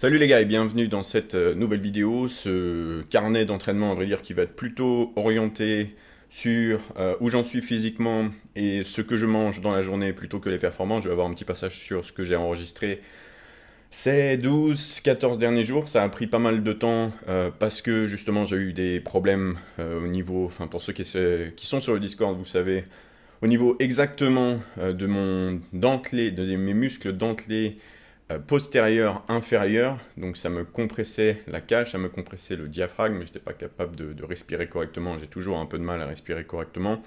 Salut les gars et bienvenue dans cette nouvelle vidéo, ce carnet d'entraînement à vrai dire qui va être plutôt orienté sur où j'en suis physiquement et ce que je mange dans la journée plutôt que les performances. Je vais avoir un petit passage sur ce que j'ai enregistré ces 12-14 derniers jours. Ça a pris pas mal de temps parce que justement j'ai eu des problèmes au niveau, enfin pour ceux qui sont sur le Discord vous savez, au niveau exactement de mon dentelé, de mes muscles dentelés postérieur, inférieur, donc ça me compressait la cage, ça me compressait le diaphragme, mais je n'étais pas capable de respirer correctement, j'ai toujours un peu de mal à respirer correctement.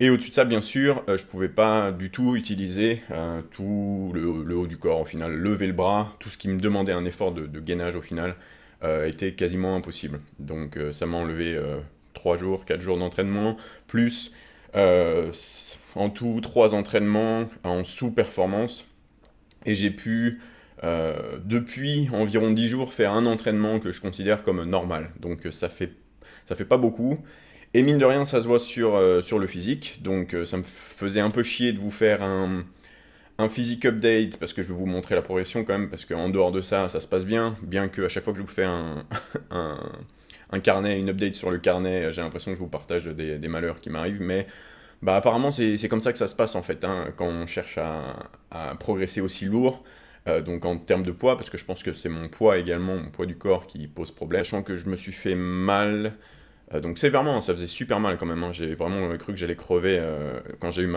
Et au-dessus de ça, bien sûr, je ne pouvais pas du tout utiliser tout le haut du corps au final, lever le bras, tout ce qui me demandait un effort de gainage au final était quasiment impossible. Donc ça m'a enlevé 3 jours, 4 jours d'entraînement, plus euh, en tout 3 entraînements en sous-performance. Et j'ai pu, depuis environ 10 jours, faire un entraînement que je considère comme normal. Donc ça fait pas beaucoup. Et mine de rien, ça se voit sur le physique. Donc ça me faisait un peu chier de vous faire un physique update, parce que je vais vous montrer la progression quand même, parce qu'en dehors de ça, ça se passe bien. Bien qu'à chaque fois que je vous fais un, un carnet, une update sur le carnet, j'ai l'impression que je vous partage des malheurs qui m'arrivent. Mais bah, apparemment, c'est comme ça que ça se passe en fait, hein, quand on cherche à progresser aussi lourd. Donc en termes de poids, parce que je pense que c'est mon poids également, mon poids du corps qui pose problème. Sachant que je me suis fait mal, donc sévèrement, hein, ça faisait super mal quand même, hein. J'ai vraiment cru que j'allais crever quand j'ai eu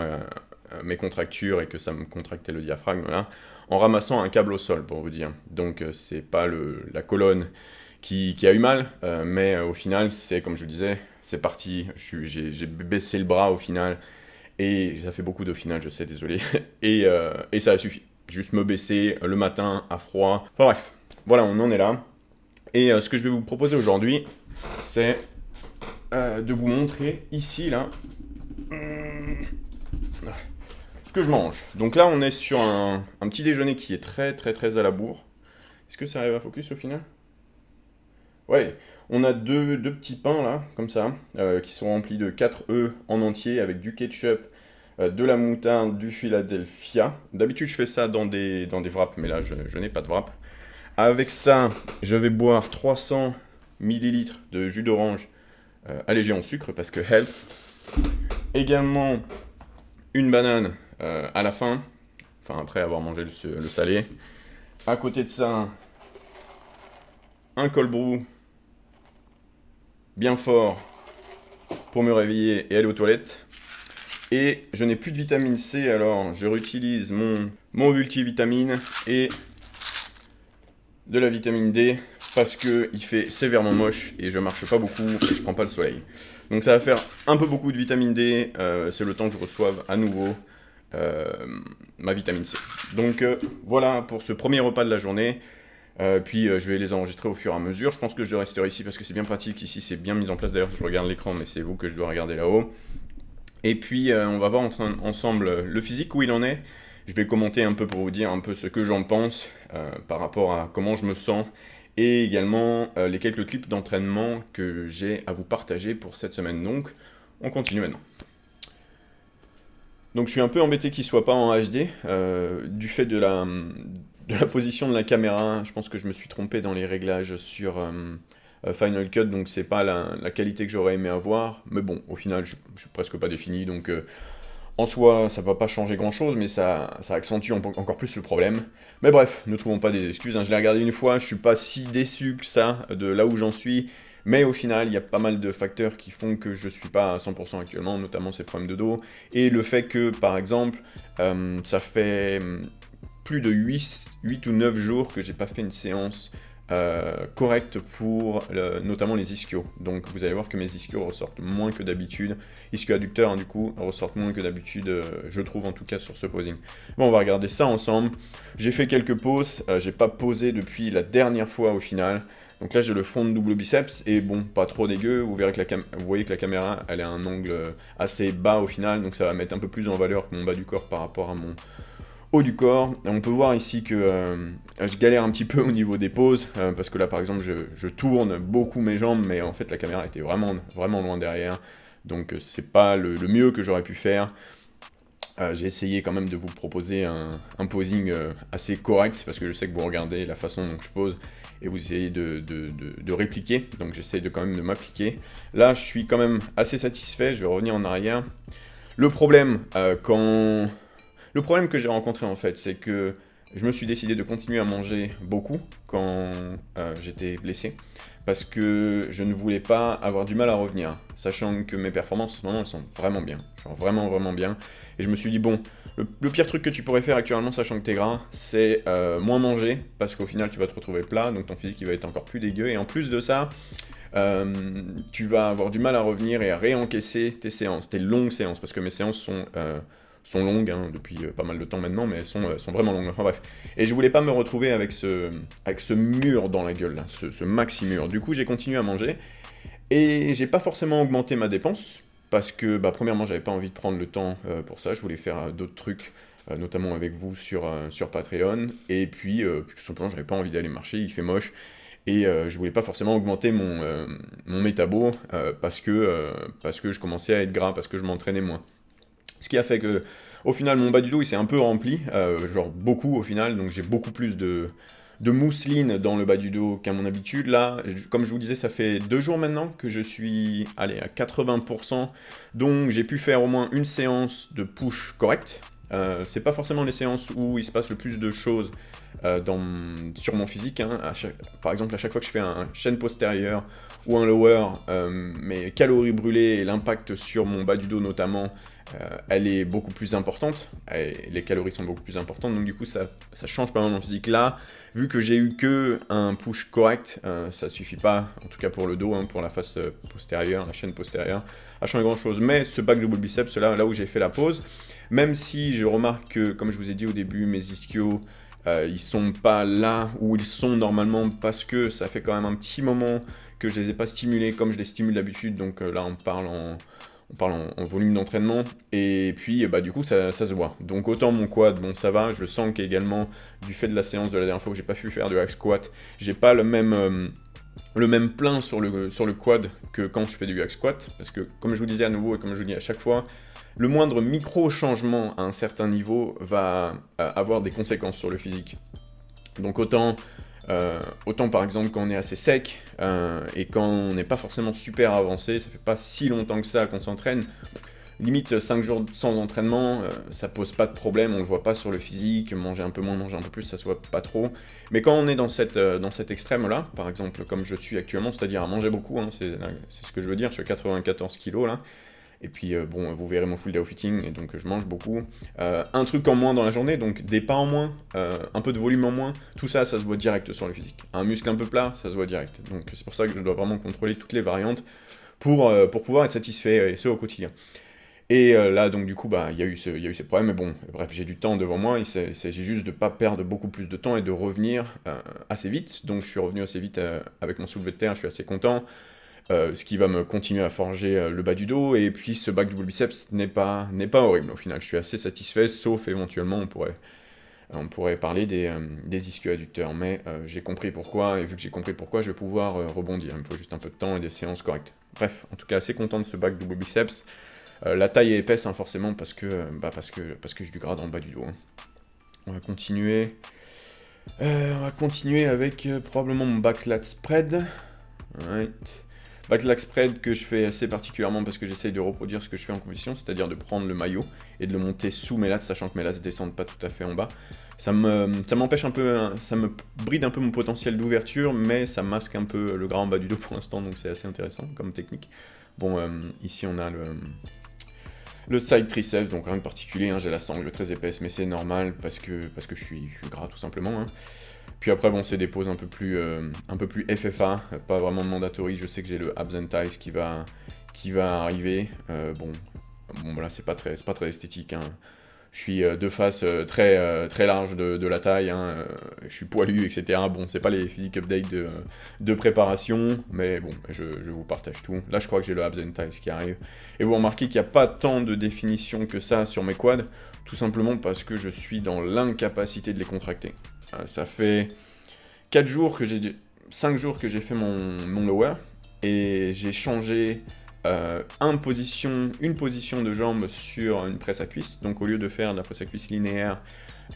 mes contractures et que ça me contractait le diaphragme, là, en ramassant un câble au sol, pour vous dire. Donc c'est pas la colonne qui a eu mal, mais au final, c'est comme je vous disais, c'est parti. J'ai baissé le bras au final, et ça fait beaucoup de final, je sais, désolé. Et ça a suffi. Juste me baisser le matin à froid. Enfin bref, voilà, on en est là. Et ce que je vais vous proposer aujourd'hui, c'est de vous montrer ici, là, ce que je mange. Donc là, on est sur un petit déjeuner qui est très très très à la bourre. Est-ce que ça arrive à focus au final? Ouais, on a deux petits pains là, comme ça, qui sont remplis de 4 œufs en entier avec du ketchup, de la moutarde, du Philadelphia. D'habitude, je fais ça dans des wraps, mais là, je n'ai pas de wrap. Avec ça, je vais boire 300 millilitres de jus d'orange allégé en sucre parce que health. Également, une banane à la fin, enfin après avoir mangé le salé. À côté de ça, un cold brew bien fort pour me réveiller et aller aux toilettes. Et je n'ai plus de vitamine C, alors je réutilise mon multivitamine et de la vitamine D parce que il fait sévèrement moche et je marche pas beaucoup et je prends pas le soleil. Donc ça va faire un peu beaucoup de vitamine D, c'est le temps que je reçoive à nouveau euh, ma vitamine C. Donc voilà pour ce premier repas de la journée. Puis je vais les enregistrer au fur et à mesure. Je pense que je dois rester ici parce que c'est bien pratique. Ici c'est bien mis en place. D'ailleurs je regarde l'écran mais c'est vous que je dois regarder là-haut. Et puis on va voir ensemble le physique où il en est. Je vais commenter un peu pour vous dire un peu ce que j'en pense par rapport à comment je me sens et également les quelques clips d'entraînement que j'ai à vous partager pour cette semaine. Donc on continue maintenant. Donc je suis un peu embêté qu'il soit pas en HD du fait de la position de la caméra. Je pense que je me suis trompé dans les réglages sur Final Cut, donc c'est pas la qualité que j'aurais aimé avoir. Mais bon, au final, je suis presque pas défini, donc en soi, ça va pas changer grand-chose, mais ça accentue encore plus le problème. Mais bref, ne trouvons pas des excuses, hein. Je l'ai regardé une fois, je suis pas si déçu que ça de là où j'en suis. Mais au final, il y a pas mal de facteurs qui font que je suis pas à 100% actuellement, notamment ces problèmes de dos. Et le fait que, par exemple, ça fait plus de 8 ou 9 jours que j'ai pas fait une séance correcte pour notamment les ischios. Donc vous allez voir que mes ischios ressortent moins que d'habitude. Ischio-adducteurs, hein, du coup, ressortent moins que d'habitude, je trouve en tout cas sur ce posing. Bon, on va regarder ça ensemble. J'ai fait quelques poses, j'ai pas posé depuis la dernière fois au final. Donc là j'ai le front de double biceps et bon, pas trop dégueu. Vous verrez que vous voyez que la caméra elle est à un angle assez bas au final, donc ça va mettre un peu plus en valeur que mon bas du corps par rapport à mon haut du corps. Et on peut voir ici que je galère un petit peu au niveau des poses, parce que là par exemple je tourne beaucoup mes jambes, mais en fait la caméra était vraiment, vraiment loin derrière, donc c'est pas le mieux que j'aurais pu faire. J'ai essayé quand même de vous proposer un posing assez correct, parce que je sais que vous regardez la façon dont je pose, et vous essayez de répliquer, donc j'essaie de quand même de m'appliquer. Là, je suis quand même assez satisfait, je vais revenir en arrière. Le problème, le problème que j'ai rencontré en fait, c'est que je me suis décidé de continuer à manger beaucoup quand j'étais blessé, parce que je ne voulais pas avoir du mal à revenir, sachant que mes performances en ce moment elles sont vraiment bien, genre vraiment vraiment bien, et je me suis dit bon, le pire truc que tu pourrais faire actuellement, sachant que t'es gras, c'est moins manger, parce qu'au final tu vas te retrouver plat, donc ton physique il va être encore plus dégueu, et en plus de ça, tu vas avoir du mal à revenir et à réencaisser tes séances, tes longues séances, parce que mes séances sont longues, hein, depuis pas mal de temps maintenant, mais elles sont vraiment longues. Enfin bref. Et je voulais pas me retrouver avec ce mur dans la gueule, là, ce maxi mur. Du coup, j'ai continué à manger, et j'ai pas forcément augmenté ma dépense, parce que, bah, premièrement, j'avais pas envie de prendre le temps pour ça, je voulais faire d'autres trucs, notamment avec vous sur Patreon, et puis, tout simplement, j'avais pas envie d'aller marcher, il fait moche, et je voulais pas forcément augmenter mon métabo, parce que je commençais à être gras, parce que je m'entraînais moins. Ce qui a fait que, au final, mon bas du dos il s'est un peu rempli, genre beaucoup au final, donc j'ai beaucoup plus de mousseline dans le bas du dos qu'à mon habitude. Là, comme je vous disais, ça fait 2 jours maintenant que je suis allé à 80%, donc j'ai pu faire au moins une séance de push correcte. C'est pas forcément les séances où il se passe le plus de choses sur mon physique, hein. Par exemple, à chaque fois que je fais un chaîne postérieure ou un lower, mes calories brûlées et l'impact sur mon bas du dos notamment, elle est beaucoup plus importante, et les calories sont beaucoup plus importantes, donc du coup ça change pas mal mon physique. Là, vu que j'ai eu que un push correct, ça suffit pas, en tout cas pour le dos, hein, pour la face postérieure, la chaîne postérieure, à changer grand chose. Mais ce back double biceps, là où j'ai fait la pause, même si je remarque que, comme je vous ai dit au début, mes ischios, ils sont pas là où ils sont normalement, parce que ça fait quand même un petit moment que je les ai pas stimulés comme je les stimule d'habitude, donc là on parle en volume d'entraînement, et puis bah, du coup ça se voit. Donc autant mon quad, bon ça va, je sens qu'également, du fait de la séance de la dernière fois où j'ai pas pu faire de hack squat, j'ai pas le même plein sur le quad que quand je fais du hack squat, parce que comme je vous disais à nouveau, et comme je vous dis à chaque fois, le moindre micro-changement à un certain niveau va avoir des conséquences sur le physique. Donc autant par exemple quand on est assez sec, et quand on n'est pas forcément super avancé, ça fait pas si longtemps que ça qu'on s'entraîne, limite 5 jours sans entraînement, ça pose pas de problème, on le voit pas sur le physique, manger un peu moins, manger un peu plus, ça se voit pas trop. Mais quand on est dans cet extrême-là, par exemple comme je suis actuellement, c'est-à-dire à manger beaucoup, hein, c'est ce que je veux dire, je suis à 94 kilos là, et puis bon, vous verrez mon full day of eating, et donc je mange beaucoup. Un truc en moins dans la journée, donc des pas en moins, un peu de volume en moins, tout ça, ça se voit direct sur le physique. Un muscle un peu plat, ça se voit direct. Donc c'est pour ça que je dois vraiment contrôler toutes les variantes pour pouvoir être satisfait, et ce au quotidien. Et là, donc du coup, bah, il y a eu ces problèmes, mais bon, bref, j'ai du temps devant moi, il s'agit juste de ne pas perdre beaucoup plus de temps et de revenir assez vite. Donc je suis revenu assez vite avec mon soulevé de terre, je suis assez content. Ce qui va me continuer à forger le bas du dos, et puis ce back double biceps n'est pas horrible au final, je suis assez satisfait, sauf éventuellement on pourrait parler des ischio-adducteurs, mais j'ai compris pourquoi, et vu que j'ai compris pourquoi, je vais pouvoir rebondir, il me faut juste un peu de temps et des séances correctes. Bref, en tout cas assez content de ce back double biceps. La taille est épaisse, hein, forcément, parce que j'ai du gras dans le bas du dos, hein. On va continuer avec probablement mon back lat spread. Ouais. Back lat spread que je fais assez particulièrement parce que j'essaye de reproduire ce que je fais en compétition, c'est-à-dire de prendre le maillot et de le monter sous mes lats, sachant que mes lats ne descendent pas tout à fait en bas. Ça m'empêche un peu, ça me bride un peu mon potentiel d'ouverture, mais ça masque un peu le gras en bas du dos pour l'instant, donc c'est assez intéressant comme technique. Bon, ici on a le side triceps, donc rien de particulier, hein, j'ai la sangle très épaisse, mais c'est normal parce que je suis gras tout simplement, hein. Puis après, bon, c'est des poses un peu plus FFA, pas vraiment de mandatory. Je sais que j'ai le abs and thighs qui va arriver. Bon, voilà, c'est pas très esthétique, hein. Je suis de face très large de la taille, hein, je suis poilu, etc. Bon, c'est pas les physique update de préparation, mais bon, je vous partage tout. Là, je crois que j'ai le abs and thighs qui arrive. Et vous remarquez qu'il n'y a pas tant de définition que ça sur mes quads, tout simplement parce que je suis dans l'incapacité de les contracter. Ça fait 5 jours que j'ai fait mon lower, et j'ai changé une position de jambe sur une presse à cuisse. Donc au lieu de faire de la presse à cuisse linéaire,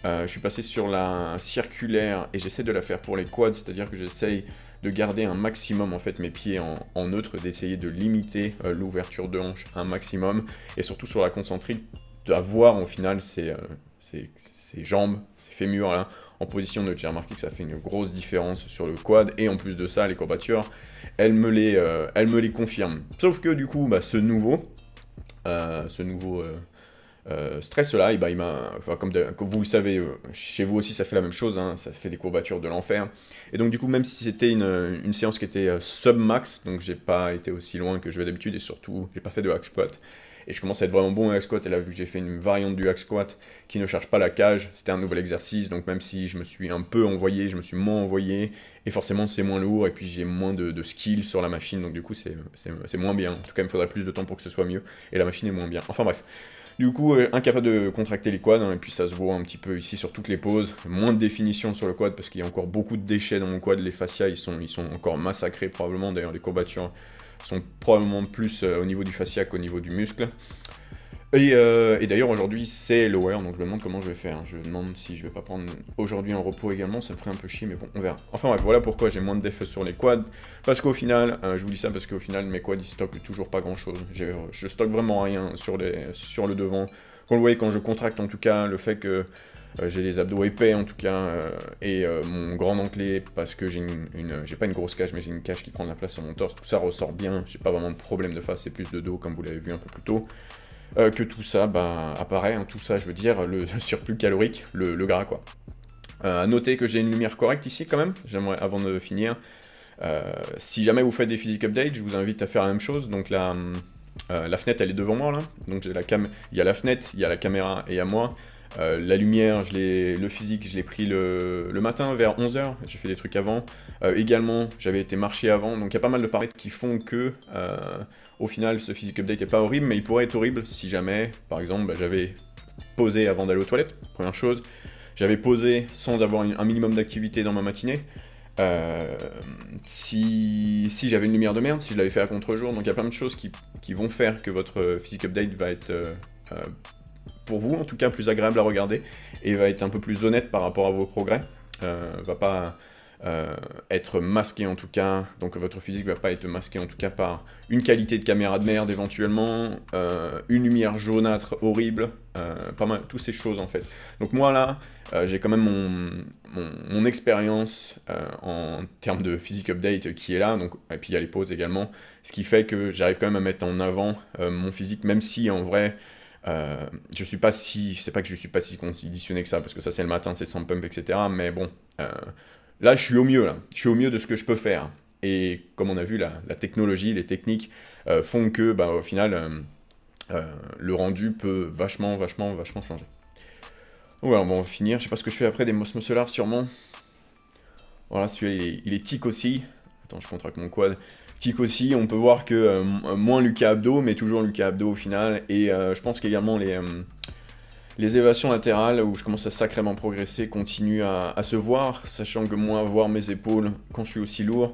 je suis passé sur la circulaire et j'essaie de la faire pour les quads, c'est-à-dire que j'essaye de garder un maximum en fait mes pieds en neutre, d'essayer de limiter l'ouverture de hanche un maximum, et surtout sur la concentrique, d'avoir au final ces jambes, ces fémurs là, en position neutre. J'ai remarqué que ça fait une grosse différence sur le quad, et en plus de ça, les courbatures, elles me les confirment. Sauf que du coup, bah, ce nouveau stress là, et bah, comme vous le savez, chez vous aussi ça fait la même chose, hein, ça fait des courbatures de l'enfer. Et donc du coup, même si c'était une séance qui était sub-max, donc j'ai pas été aussi loin que je vais d'habitude, et surtout j'ai pas fait de hack squat. Et je commence à être vraiment bon au hack squat, et là vu que j'ai fait une variante du hack squat qui ne charge pas la cage, c'était un nouvel exercice, donc même si je me suis un peu envoyé, je me suis moins envoyé, et forcément c'est moins lourd, et puis j'ai moins de skill sur la machine, donc du coup c'est moins bien. En tout cas, il me faudrait plus de temps pour que ce soit mieux, et la machine est moins bien. Enfin bref. Du coup, incapable de contracter les quads, hein, et puis ça se voit un petit peu ici sur toutes les poses. Moins de définition sur le quad parce qu'il y a encore beaucoup de déchets dans mon quad. Les fascias, ils sont encore massacrés probablement. D'ailleurs, les courbatures sont probablement plus au niveau du fascia qu'au niveau du muscle. Et d'ailleurs, aujourd'hui, c'est lower, donc je me demande comment je vais faire. Je me demande si je vais pas prendre aujourd'hui un repos également, ça me ferait un peu chier, mais bon, on verra. Enfin bref, voilà pourquoi j'ai moins de def sur les quads. Parce qu'au final, je vous dis ça parce qu'au final, mes quads, ils stockent toujours pas grand-chose. Je stocke vraiment rien sur le devant. Vous le voyez, quand je contracte, en tout cas, le fait que j'ai les abdos épais, en tout cas, et mon grand dentelé, parce que j'ai pas une grosse cage, mais j'ai une cage qui prend de la place sur mon torse, tout ça ressort bien. J'ai pas vraiment de problème de face, c'est plus de dos, comme vous l'avez vu un peu plus tôt. Que tout ça apparaît, hein, tout ça je veux dire, le surplus calorique, le gras quoi. À noter que j'ai une lumière correcte ici quand même, j'aimerais avant de finir, si jamais vous faites des physique updates, je vous invite à faire la même chose, donc la fenêtre elle est devant moi là, donc il y a la fenêtre, il y a la caméra et il y a moi. La lumière, le physique, je l'ai pris le matin vers 11h, j'ai fait des trucs avant. Également, j'avais été marcher avant, donc il y a pas mal de paramètres qui font que, au final, ce physique update n'est pas horrible, mais il pourrait être horrible si jamais, par exemple, j'avais posé avant d'aller aux toilettes, première chose. J'avais posé sans avoir un minimum d'activité dans ma matinée. Si j'avais une lumière de merde, si je l'avais fait à contre-jour, donc il y a plein de choses qui vont faire que votre physique update va être pour vous en tout cas plus agréable à regarder et va être un peu plus honnête par rapport à vos progrès, va pas être masqué en tout cas, donc votre physique va pas être masqué en tout cas par une qualité de caméra de merde éventuellement, une lumière jaunâtre horrible, pas mal, toutes ces choses en fait. Donc moi là, j'ai quand même mon expérience en termes de physique update qui est là, donc, et puis il y a les pauses également, ce qui fait que j'arrive quand même à mettre en avant mon physique, même si en vrai, c'est pas que je suis pas si conditionné que ça, parce que ça c'est le matin, c'est sans pump, etc. Mais bon, là je suis au mieux, là. Je suis au mieux de ce que je peux faire. Et comme on a vu, la technologie, les techniques font que, bah, au final, le rendu peut vachement changer. Donc voilà, bon, on va finir. Je sais pas ce que je fais après, des muscle ups sûrement. Voilà, celui-là il est tic aussi. Attends, je contracte mon quad. Tic aussi, on peut voir que moins Lucas Abdo, mais toujours Lucas Abdo au final. Et je pense qu'également les élévations latérales, où je commence à sacrément progresser, continuent à se voir, sachant que moi, voir mes épaules quand je suis aussi lourd,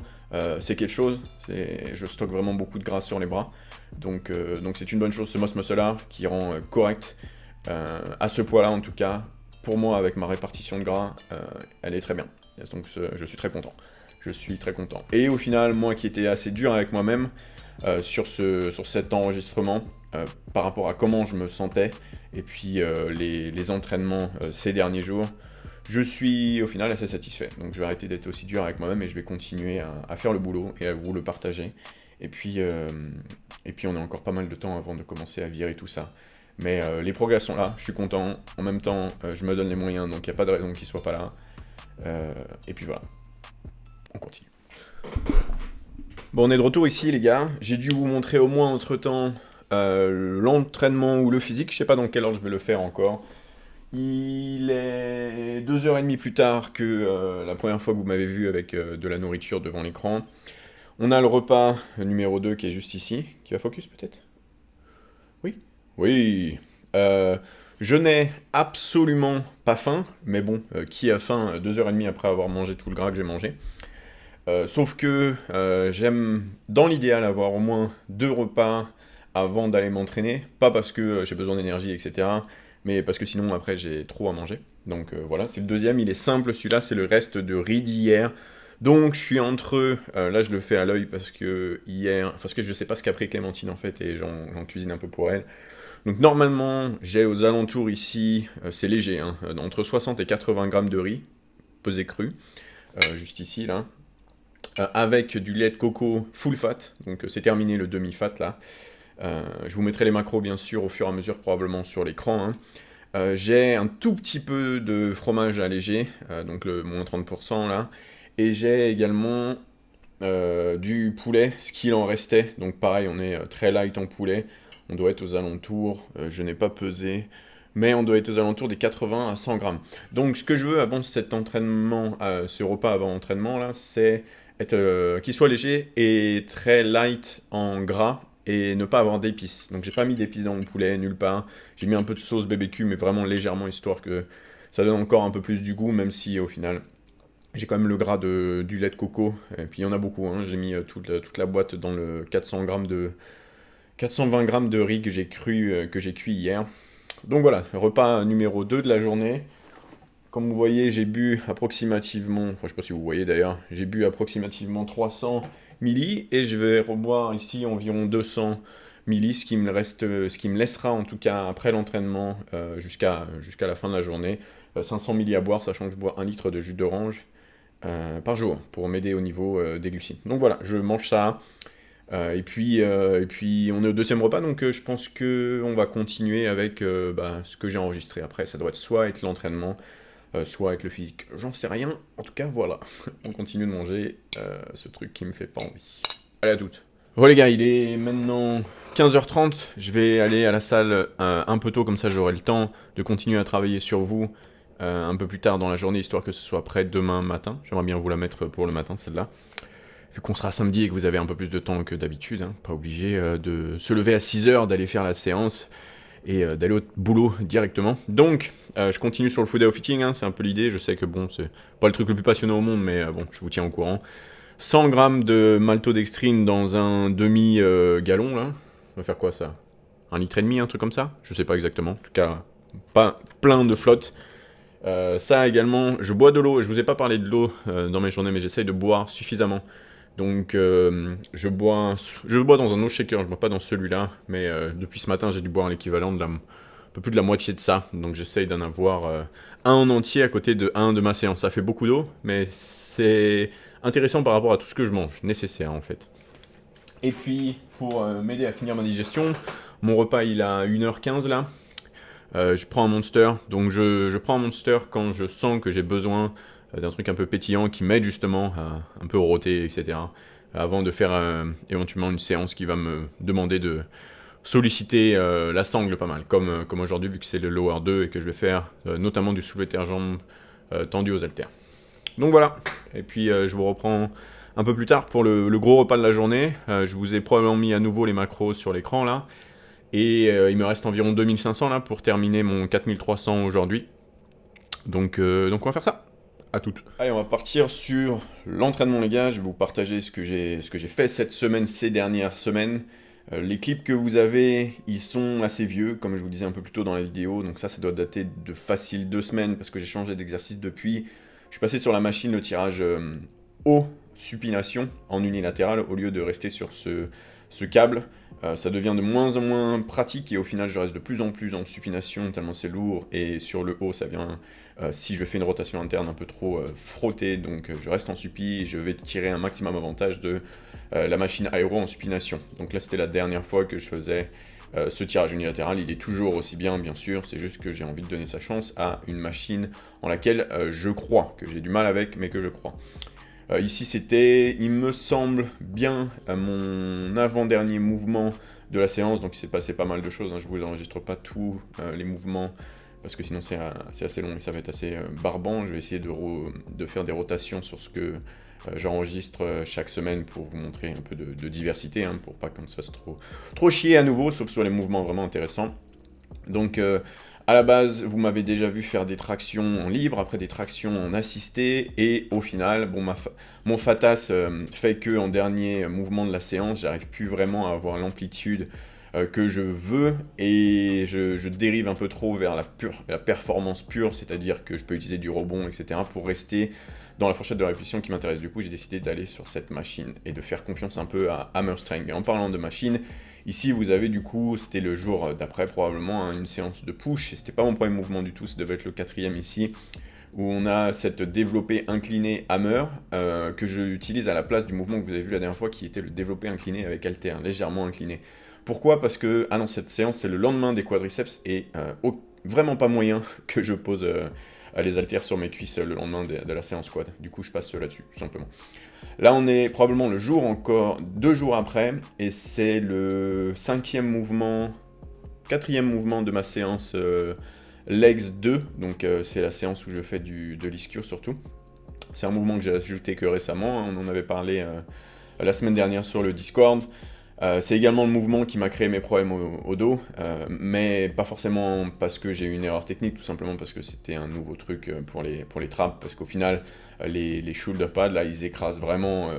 c'est quelque chose. Je stocke vraiment beaucoup de gras sur les bras. Donc c'est une bonne chose, ce muscle up qui rend correct. À ce poids-là, en tout cas, pour moi, avec ma répartition de gras, elle est très bien. Donc je suis très content. Je suis très content. Et au final, moi qui étais assez dur avec moi-même sur cet enregistrement, par rapport à comment je me sentais, et puis les entraînements ces derniers jours, je suis au final assez satisfait. Donc je vais arrêter d'être aussi dur avec moi-même et je vais continuer à faire le boulot et à vous le partager. Et puis on a encore pas mal de temps avant de commencer à virer tout ça. Mais les progrès sont là, je suis content. En même temps, je me donne les moyens, donc il n'y a pas de raison qu'ils ne soient pas là. Et puis voilà. On continue. Bon, on est de retour ici, les gars. J'ai dû vous montrer au moins entre-temps l'entraînement ou le physique. Je sais pas dans quel ordre je vais le faire encore. Il est 2h30 plus tard que la première fois que vous m'avez vu avec de la nourriture devant l'écran. On a le repas numéro 2 qui est juste ici. Qui va focus peut-être? Oui. Oui. Je n'ai absolument pas faim. Mais bon, qui a faim 2h30 après avoir mangé tout le gras que j'ai mangé? Sauf que j'aime, dans l'idéal, avoir au moins 2 repas avant d'aller m'entraîner. Pas parce que j'ai besoin d'énergie, etc. Mais parce que sinon, après, j'ai trop à manger. Donc voilà, c'est le deuxième. Il est simple, celui-là, c'est le reste de riz d'hier. Donc je suis entre là je le fais à l'œil parce que hier, parce que je sais pas ce qu'a pris Clémentine en fait et j'en cuisine un peu pour elle. Donc normalement j'ai aux alentours ici, c'est léger, hein, entre 60 et 80 grammes de riz, pesé cru, juste ici là, avec du lait de coco full fat, donc c'est terminé le demi-fat là. Je vous mettrai les macros bien sûr au fur et à mesure probablement sur l'écran, hein. J'ai un tout petit peu de fromage allégé, donc le moins 30% là, et j'ai également du poulet, ce qu'il en restait, donc pareil on est très light en poulet, on doit être aux alentours, je n'ai pas pesé, mais on doit être aux alentours des 80 à 100 grammes. Donc ce que je veux avant cet entraînement, ce repas avant entraînement là, c'est qu'il soit léger et très light en gras et ne pas avoir d'épices. Donc j'ai pas mis d'épices dans mon poulet nulle part. J'ai mis un peu de sauce BBQ mais vraiment légèrement histoire que ça donne encore un peu plus du goût même si au final j'ai quand même le gras du lait de coco et puis il y en a beaucoup, hein. J'ai mis toute la boîte dans le 420 grammes de riz que j'ai cuit hier. Donc voilà, repas numéro 2 de la journée. Comme vous voyez, j'ai bu approximativement, enfin je sais pas si vous voyez d'ailleurs, j'ai bu approximativement 300 milli et je vais reboire ici environ 200 milli, ce qui me laissera en tout cas après l'entraînement jusqu'à la fin de la journée, 500 milli à boire, sachant que je bois 1 litre de jus d'orange par jour pour m'aider au niveau des glucides. Donc voilà, je mange ça. Et puis on est au deuxième repas, donc je pense que on va continuer avec ce que j'ai enregistré après. Ça doit être soit être l'entraînement, soit être le physique. J'en sais rien. En tout cas, voilà. On continue de manger ce truc qui me fait pas envie. Allez à toutes. Bon les gars, il est maintenant 15h30. Je vais aller à la salle un peu tôt, comme ça j'aurai le temps de continuer à travailler sur vous un peu plus tard dans la journée, histoire que ce soit prêt demain matin. J'aimerais bien vous la mettre pour le matin, celle-là. Vu qu'on sera samedi et que vous avez un peu plus de temps que d'habitude, hein, pas obligé de se lever à 6h, d'aller faire la séance et d'aller au boulot directement. Donc, je continue sur le food fitting, hein, c'est un peu l'idée. Je sais que bon, c'est pas le truc le plus passionnant au monde, mais bon, je vous tiens au courant. 100 grammes de maltodextrine dans un demi-gallon, là. On va faire quoi ça? 1,5 litre, un truc comme ça? Je sais pas exactement. En tout cas, pas plein de flotte. Ça également, je bois de l'eau. Je vous ai pas parlé de l'eau dans mes journées, mais j'essaye de boire suffisamment. Donc je bois dans un eau shaker, je bois pas dans celui-là, mais depuis ce matin j'ai dû boire l'équivalent de un peu plus de la moitié de ça, donc j'essaye d'en avoir un en entier à côté de un de ma séance. Ça fait beaucoup d'eau, mais c'est intéressant par rapport à tout ce que je mange, nécessaire en fait. Et puis pour m'aider à finir ma digestion, mon repas il a 1h15 là. Je prends un Monster, donc je prends un Monster quand je sens que j'ai besoin d'un truc un peu pétillant qui m'aide justement à un peu rôter, etc. Avant de faire éventuellement une séance qui va me demander de solliciter la sangle pas mal, comme aujourd'hui vu que c'est le Lower 2 et que je vais faire notamment du soulevé terre-jambes tendu aux haltères. Donc voilà, et puis je vous reprends un peu plus tard pour le gros repas de la journée. Je vous ai probablement mis à nouveau les macros sur l'écran là. Et il me reste environ 2500 là pour terminer mon 4300 aujourd'hui. Donc on va faire ça. À toutes. Allez, on va partir sur l'entraînement les gars. Je vais vous partager ce que j'ai fait cette semaine, ces dernières semaines. Les clips que vous avez, ils sont assez vieux, comme je vous disais un peu plus tôt dans la vidéo. Donc ça doit dater de facile 2 semaines parce que j'ai changé d'exercice depuis. Je suis passé sur la machine, le tirage haut supination en unilatéral au lieu de rester sur ce câble. Ça devient de moins en moins pratique et au final je reste de plus en plus en supination tellement c'est lourd et sur le haut ça vient, si je fais une rotation interne un peu trop frottée, donc je reste en supi et je vais tirer un maximum avantage de la machine aéro en supination. Donc là c'était la dernière fois que je faisais ce tirage unilatéral, il est toujours aussi bien sûr, c'est juste que j'ai envie de donner sa chance à une machine en laquelle je crois, que j'ai du mal avec mais que je crois. Ici c'était, il me semble, bien mon avant-dernier mouvement de la séance, donc il s'est passé pas mal de choses, hein. Je vous enregistre pas tous les mouvements, parce que sinon c'est assez long et ça va être assez barbant. Je vais essayer de faire des rotations sur ce que j'enregistre chaque semaine pour vous montrer un peu de diversité, hein, pour pas qu'on se fasse trop chier à nouveau, sauf sur les mouvements vraiment intéressants. Donc À la base, vous m'avez déjà vu faire des tractions en libre, après des tractions en assisté, et au final, bon, mon FATAS fait que en dernier mouvement de la séance, j'arrive plus vraiment à avoir l'amplitude que je veux, et je dérive un peu trop vers la performance pure, c'est-à-dire que je peux utiliser du rebond, etc., pour rester dans la fourchette de répétition qui m'intéresse. Du coup, j'ai décidé d'aller sur cette machine et de faire confiance un peu à Hammer Strength. Et en parlant de machine, ici, vous avez du coup, c'était le jour d'après probablement, hein, une séance de push, et c'était pas mon premier mouvement du tout, ça devait être le 4e ici, où on a cette développé incliné hammer, que j'utilise à la place du mouvement que vous avez vu la dernière fois, qui était le développé incliné avec halter, légèrement incliné. Pourquoi? Parce que, ah non, cette séance, c'est le lendemain des quadriceps, et vraiment pas moyen que je pose les haltères sur mes cuisses le lendemain de la séance quad. Du coup, je passe là-dessus, tout simplement. Là, on est probablement le jour encore, 2 jours après, et c'est le 5e mouvement, 4e mouvement de ma séance Legs 2, donc c'est la séance où je fais de l'ischio surtout. C'est un mouvement que j'ai ajouté que récemment, hein, on en avait parlé la semaine dernière sur le Discord. C'est également le mouvement qui m'a créé mes problèmes au dos, mais pas forcément parce que j'ai eu une erreur technique, tout simplement parce que c'était un nouveau truc pour les traps, parce qu'au final, les shoulder pads, là, ils écrasent vraiment,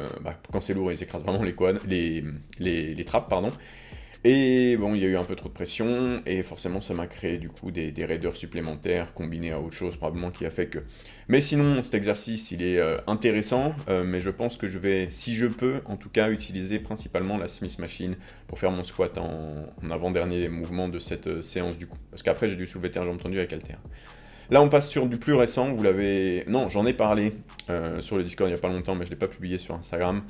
quand c'est lourd, ils écrasent vraiment les quads, les traps, pardon. Et bon, il y a eu un peu trop de pression, et forcément ça m'a créé du coup des raideurs supplémentaires, combinées à autre chose probablement, qui a fait que... Mais sinon, cet exercice, il est intéressant, mais je pense que je vais, si je peux, en tout cas, utiliser principalement la Smith Machine pour faire mon squat en avant-dernier mouvement de cette séance du coup. Parce qu'après, j'ai dû soulever terre jambes tendues avec halter. Là, on passe sur du plus récent, vous l'avez... Non, j'en ai parlé sur le Discord il n'y a pas longtemps, mais je ne l'ai pas publié sur Instagram.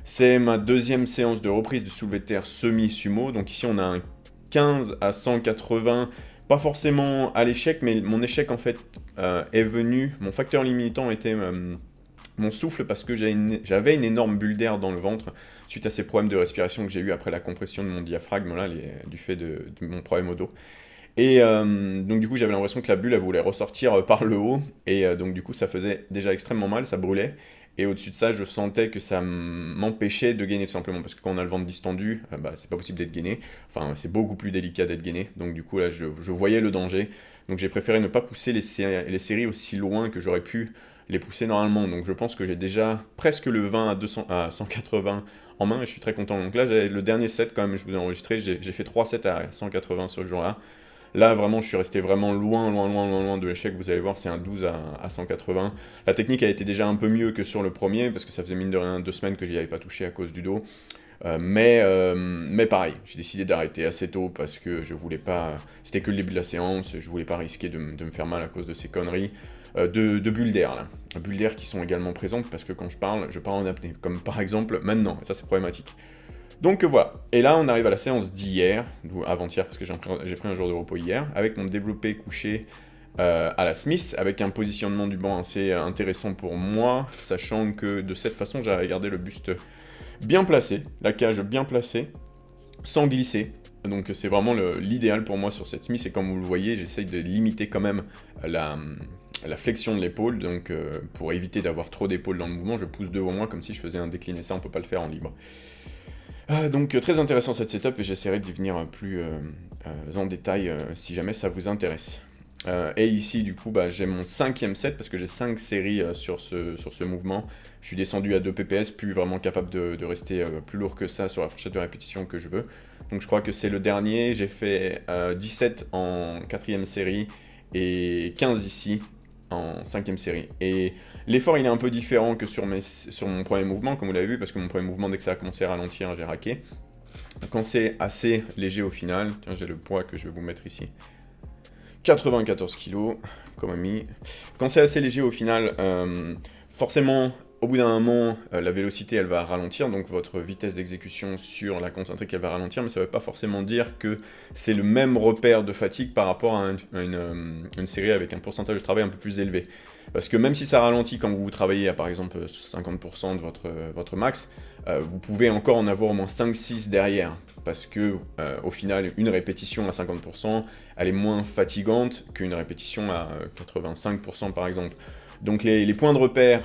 C'est ma 2e séance de reprise du soulevé de terre semi-sumo. Donc ici, on a un 15 à 180, pas forcément à l'échec, mais mon échec, en fait, est venu... Mon facteur limitant était mon souffle, parce que j'avais une énorme bulle d'air dans le ventre, suite à ces problèmes de respiration que j'ai eu après la compression de mon diaphragme, là, du fait de mon problème au dos. Et donc du coup j'avais l'impression que la bulle elle voulait ressortir par le haut, et donc du coup ça faisait déjà extrêmement mal, ça brûlait, et au-dessus de ça je sentais que ça m'empêchait de gainer tout simplement, parce que quand on a le ventre distendu, c'est pas possible d'être gainé, enfin c'est beaucoup plus délicat d'être gainé, donc du coup là je voyais le danger, donc j'ai préféré ne pas pousser les séries aussi loin que j'aurais pu les pousser normalement, donc je pense que j'ai déjà presque le 20 à 180 en main, et je suis très content. Donc là j'avais le dernier set quand même, je vous ai enregistré, j'ai fait 3 sets à 180 ce jour-là. Là, vraiment, je suis resté vraiment loin de l'échec. Vous allez voir, c'est un 12 à 180. La technique a été déjà un peu mieux que sur le premier, parce que ça faisait mine de rien 2 semaines que j'y avais pas touché à cause du dos. Mais pareil, j'ai décidé d'arrêter assez tôt, parce que je voulais pas... C'était que le début de la séance, je voulais pas risquer de me faire mal à cause de ces conneries de bulles d'air, là. Bulles d'air qui sont également présentes, parce que quand je parle en apnée. Comme par exemple maintenant, et ça c'est problématique. Donc voilà, et là on arrive à la séance d'hier, ou avant-hier parce que j'ai pris un jour de repos hier, avec mon développé couché à la Smith, avec un positionnement du banc assez intéressant pour moi, sachant que de cette façon j'avais gardé le buste bien placé, la cage bien placée, sans glisser. Donc c'est vraiment l'idéal pour moi sur cette Smith, et comme vous le voyez, j'essaye de limiter quand même la flexion de l'épaule, donc pour éviter d'avoir trop d'épaule dans le mouvement, je pousse devant moi comme si je faisais un décliné, ça on peut pas le faire en libre. Donc très intéressant cette setup, et j'essaierai d'y venir plus en détail si jamais ça vous intéresse. Et ici du coup j'ai mon 5e set, parce que j'ai 5 séries sur ce mouvement. Je suis descendu à 2 ppс, plus vraiment capable de rester plus lourd que ça sur la fourchette de répétition que je veux. Donc je crois que c'est le dernier, j'ai fait 17 en 4e série et 15 ici en 5e série. Et l'effort il est un peu différent que sur mon premier mouvement, comme vous l'avez vu, parce que mon premier mouvement, dès que ça a commencé à ralentir, j'ai raqué. Quand c'est assez léger au final, tiens, j'ai le poids que je vais vous mettre ici, 94 kg, comme ami. Quand c'est assez léger au final, forcément, au bout d'un moment, la vélocité elle va ralentir, donc votre vitesse d'exécution sur la concentrique elle va ralentir, mais ça ne veut pas forcément dire que c'est le même repère de fatigue par rapport à une série avec un pourcentage de travail un peu plus élevé. Parce que même si ça ralentit quand vous travaillez à par exemple 50% de votre max, vous pouvez encore en avoir au moins 5-6 derrière, parce que au final une répétition à 50% elle est moins fatigante qu'une répétition à 85% par exemple. Donc les points de repère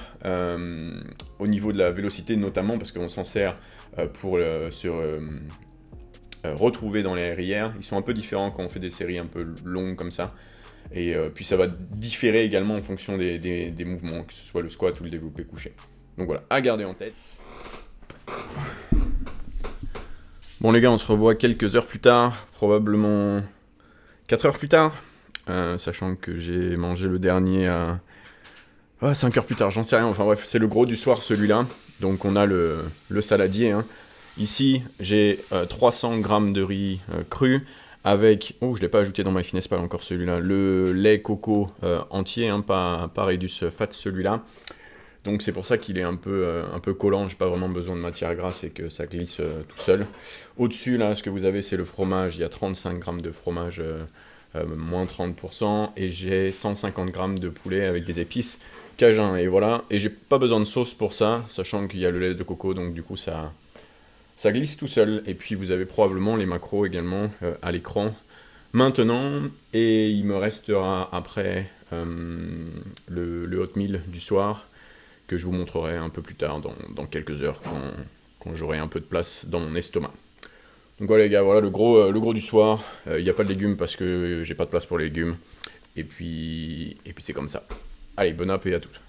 au niveau de la vélocité notamment, parce qu'on s'en sert pour se retrouver dans les RIR, ils sont un peu différents quand on fait des séries un peu longues comme ça. Et puis ça va différer également en fonction des mouvements, que ce soit le squat ou le développé couché. Donc voilà, à garder en tête. Bon les gars, on se revoit quelques heures plus tard, probablement 4 heures plus tard, sachant que j'ai mangé le dernier à 5 heures plus tard, j'en sais rien, enfin bref, c'est le gros du soir celui-là. Donc on a le saladier, hein. Ici, j'ai 300 grammes de riz cru, avec, oh je l'ai pas ajouté dans MyFitnessPal encore celui-là, le lait coco entier, hein, pas Reduce Fat celui-là. Donc c'est pour ça qu'il est un peu collant, j'ai pas vraiment besoin de matière grasse et que ça glisse tout seul. Au-dessus, là, ce que vous avez, c'est le fromage, il y a 35 grammes de fromage, moins 30%, et j'ai 150 grammes de poulet avec des épices cajun, et voilà. Et j'ai pas besoin de sauce pour ça, sachant qu'il y a le lait de coco, donc du coup ça glisse tout seul. Et puis vous avez probablement les macros également à l'écran maintenant, et il me restera après le oatmeal du soir, que je vous montrerai un peu plus tard, dans quelques heures, quand j'aurai un peu de place dans mon estomac. Donc voilà les gars, voilà le gros du soir. Il n'y a pas de légumes parce que j'ai pas de place pour les légumes. Et puis c'est comme ça. Allez, bon appétit à tous.